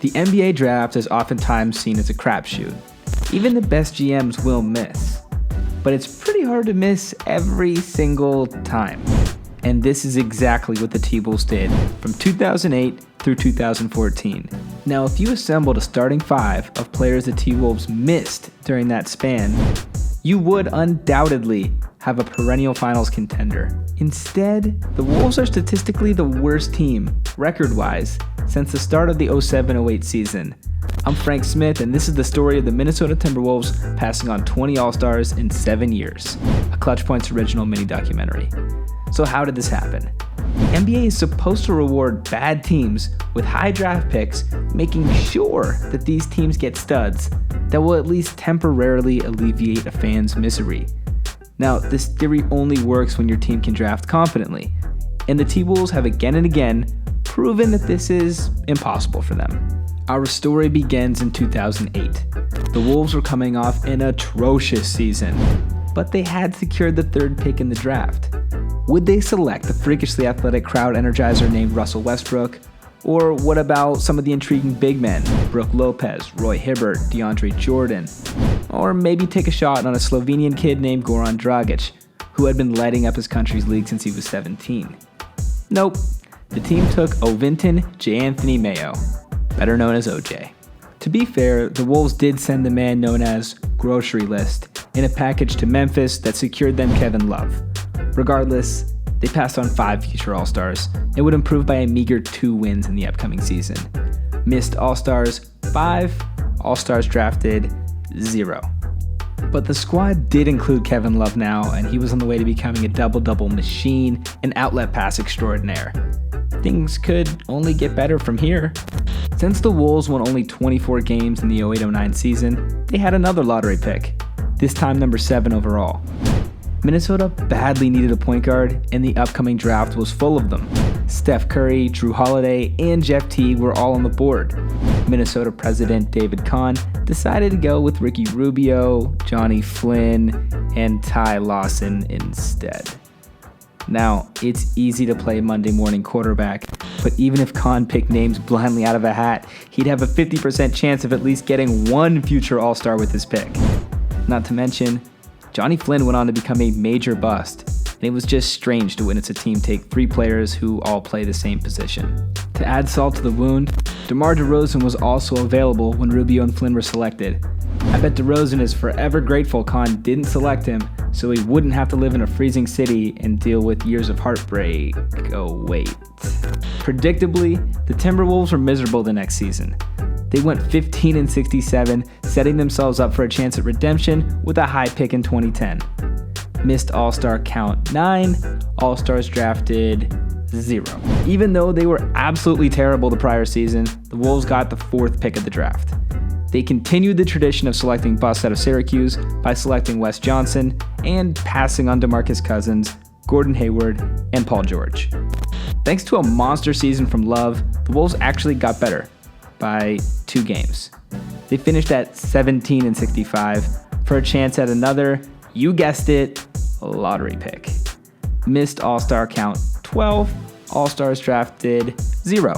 The NBA draft is oftentimes seen as a crapshoot. Even the best GMs will miss. But it's pretty hard to miss every single time. And this is exactly what the T-Wolves did from 2008 through 2014. Now, if you assembled a starting five of players the T-Wolves missed during that span, you would undoubtedly have a perennial finals contender. Instead, the Wolves are statistically the worst team, record-wise, since the start of the 07-08 season. I'm Frank Smith, and this is the story of the Minnesota Timberwolves passing on 20 All-Stars in 7 years, a ClutchPoints original mini-documentary. So how did this happen? The NBA is supposed to reward bad teams with high draft picks, making sure that these teams get studs that will at least temporarily alleviate a fan's misery. Now, this theory only works when your team can draft confidently, and the T-Wolves have again and again proven that this is impossible for them. Our story begins in 2008. The Wolves were coming off an atrocious season, but they had secured the third pick in the draft. Would they select the freakishly athletic crowd energizer named Russell Westbrook? Or what about some of the intriguing big men, Brook Lopez, Roy Hibbert, DeAndre Jordan? Or maybe take a shot on a Slovenian kid named Goran Dragic, who had been lighting up his country's league since he was 17. Nope, the team took Ovinton J. Anthony Mayo, better known as OJ. To be fair, the Wolves did send the man known as Grocery List in a package to Memphis that secured them Kevin Love. Regardless, they passed on 5 future All-Stars and would improve by a meager 2 wins in the upcoming season. Missed All-Stars 5, All-Stars drafted 0. But the squad did include Kevin Love now, and he was on the way to becoming a double-double machine, an outlet pass extraordinaire. Things could only get better from here. Since the Wolves won only 24 games in the 08-09 season, they had another lottery pick, this time number 7 overall. Minnesota badly needed a point guard, and the upcoming draft was full of them. Steph Curry, Drew Holiday, and Jeff Teague were all on the board. Minnesota president David Kahn decided to go with Ricky Rubio, Johnny Flynn, and Ty Lawson instead. Now, it's easy to play Monday morning quarterback, but even if Kahn picked names blindly out of a hat, he'd have a 50% chance of at least getting one future All-Star with his pick. Not to mention, Johnny Flynn went on to become a major bust, and it was just strange to witness a team take 3 players who all play the same position. To add salt to the wound, DeMar DeRozan was also available when Rubio and Flynn were selected. I bet DeRozan is forever grateful Kahn didn't select him so he wouldn't have to live in a freezing city and deal with years of heartbreak. Oh wait. Predictably, the Timberwolves were miserable the next season. They went 15-67, setting themselves up for a chance at redemption with a high pick in 2010. Missed All-Star count 9, All-Stars drafted 0. Even though they were absolutely terrible the prior season, the Wolves got the 4th pick of the draft. They continued the tradition of selecting busts out of Syracuse by selecting Wes Johnson and passing on DeMarcus Cousins, Gordon Hayward, and Paul George. Thanks to a monster season from Love, the Wolves actually got better by 2 games. They finished at 17-65 for a chance at another, you guessed it, lottery pick. Missed All-Star count 12, All-Stars drafted 0.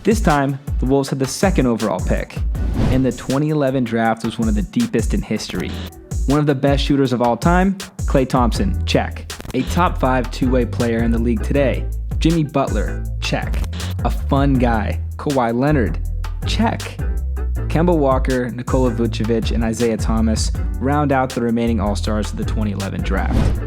This time, the Wolves had the 2nd overall pick, and the 2011 draft was one of the deepest in history. One of the best shooters of all time, Klay Thompson, check. A top 5 two-way player in the league today, Jimmy Butler, check. A fun guy, Kawhi Leonard, check. Kemba Walker, Nikola Vucevic, and Isaiah Thomas round out the remaining All-Stars of the 2011 draft.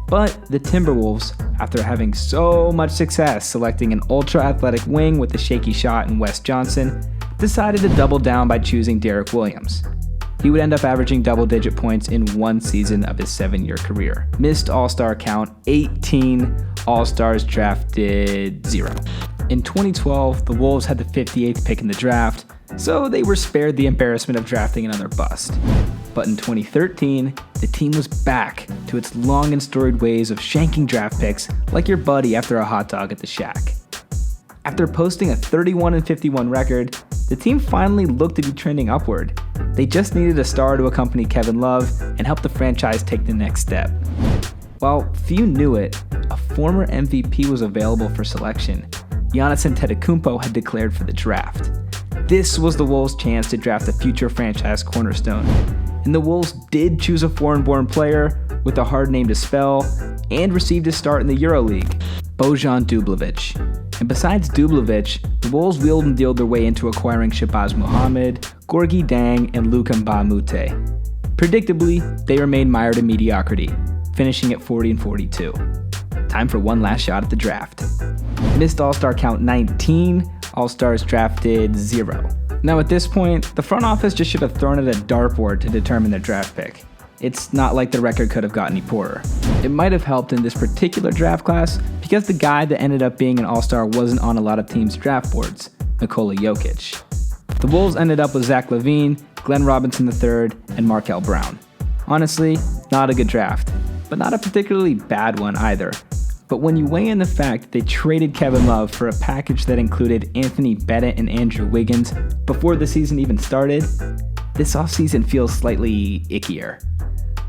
But the Timberwolves, after having so much success selecting an ultra-athletic wing with a shaky shot in Wes Johnson, decided to double down by choosing Derek Williams. He would end up averaging double-digit points in 1 season of his 7-year career. Missed All-Star count 18, All-Stars drafted 0. In 2012, the Wolves had the 58th pick in the draft, so they were spared the embarrassment of drafting another bust. But in 2013, the team was back to its long and storied ways of shanking draft picks like your buddy after a hot dog at the shack. After posting a 31-51 record, the team finally looked to be trending upward. They just needed a star to accompany Kevin Love and help the franchise take the next step. While few knew it, a former MVP was available for selection. Giannis Antetokounmpo had declared for the draft. This was the Wolves' chance to draft a future franchise cornerstone. And the Wolves did choose a foreign-born player with a hard name to spell and received a start in the EuroLeague, Bojan Dublevic. And besides Dublevic, the Wolves wheeled and dealed their way into acquiring Shabazz Muhammad, Gorgui Deng, and Luka Mbamute. Predictably, they remained mired in mediocrity, finishing at 40-42. Time for one last shot at the draft. Missed All-Star count 19, All-Stars drafted 0. Now at this point, the front office just should have thrown at a dartboard to determine their draft pick. It's not like the record could have got any poorer. It might have helped in this particular draft class because the guy that ended up being an All-Star wasn't on a lot of teams' draft boards, Nikola Jokic. The Wolves ended up with Zach LaVine, Glenn Robinson III, and Markel Brown. Honestly, not a good draft, but not a particularly bad one either. But when you weigh in the fact that they traded Kevin Love for a package that included Anthony Bennett and Andrew Wiggins before the season even started, this offseason feels slightly ickier.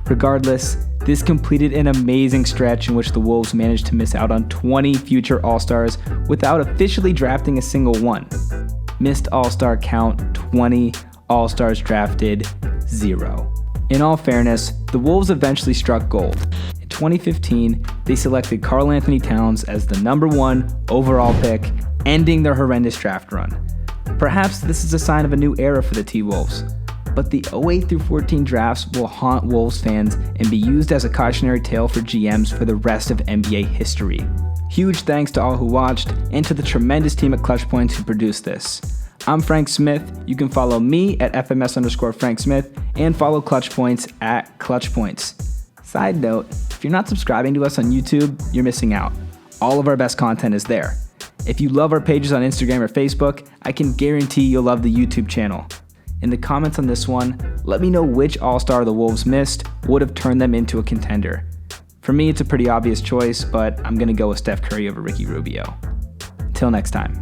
Regardless, this completed an amazing stretch in which the Wolves managed to miss out on 20 future All-Stars without officially drafting a single one. Missed All-Star count 20, All-Stars drafted 0. In all fairness, the Wolves eventually struck gold. In 2015, they selected Karl Anthony Towns as the #1 overall pick, ending their horrendous draft run. Perhaps this is a sign of a new era for the T-Wolves, but the 08 through 14 drafts will haunt Wolves fans and be used as a cautionary tale for GMs for the rest of NBA history. Huge thanks to all who watched and to the tremendous team at ClutchPoints who produced this. I'm Frank Smith. You can follow me at FMS_Frank Smith and follow ClutchPoints at ClutchPoints. Side note, if you're not subscribing to us on YouTube, you're missing out. All of our best content is there. If you love our pages on Instagram or Facebook, I can guarantee you'll love the YouTube channel. In the comments on this one, let me know which All-Star the Wolves missed would have turned them into a contender. For me, it's a pretty obvious choice, but I'm going to go with Steph Curry over Ricky Rubio. Till next time.